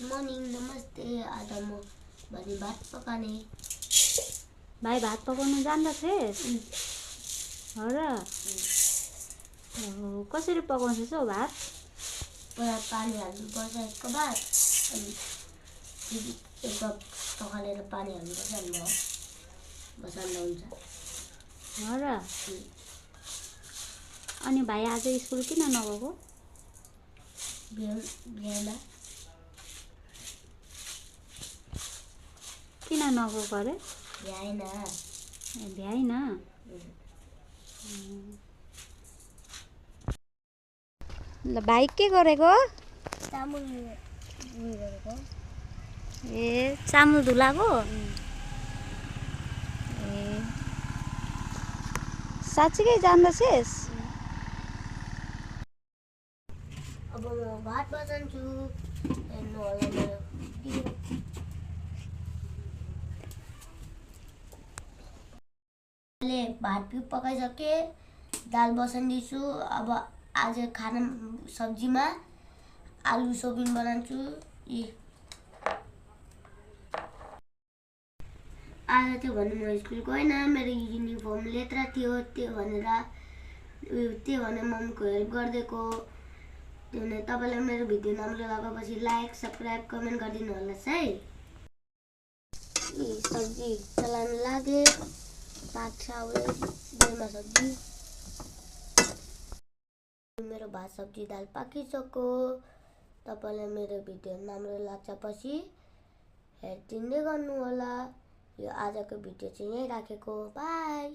Morning, नमस्ते। आज म भनी भात पकाउने। भाइ भात पकाउनु जान्दछेस? हो र? कसरी पकाउँछस् हौ भात? पहिला पानी हाल्नुपर्छ यसको बाद, अनि एक कप पखालेर पानी हाल्नुपर्छ, अनि बसाल्दा हुन्छ। हो र? अनि भाइ आज स्कुल किन नगएको? बिहान किन नगएको अरे? भ्याएन। भ्याइन? ल भाइ के गरेको? चामल गरेको। ए चामल धुलाको? ए साँच्चीकै जान्दछेस? अब म भात बसाल्छु। हेर्नु होला मेरो भिडियो। भात पनि पकाइसके, दाल बसाल्दैछु। अब आज खाना सब्जीमा आलु सोबिन बनाउँछु। आज त्यो भने म स्कुल गएन, मेरो युनिफर्म लेत्रा थियो, त्यो भनेर मम्मीको हेल्प गरिदिएको। त्यो भने तपाईँलाई मेरो भिडियो राम्रो लागेपछि लाइक, सब्सक्राइब, कमेन्ट गरिदिनु होला है। सब्जी चलाउन लागे, पाक्छ बेलमा सब्जी। मेरो भात सब्जी दाल पाकिसक्यो। तपाईँलाई मेरो भिडियो राम्रो लाग्छ पछि हेरिदिँदै गर्नु होला। यो आजको भिडियो चाहिँ यहीँ राखेको। बाई।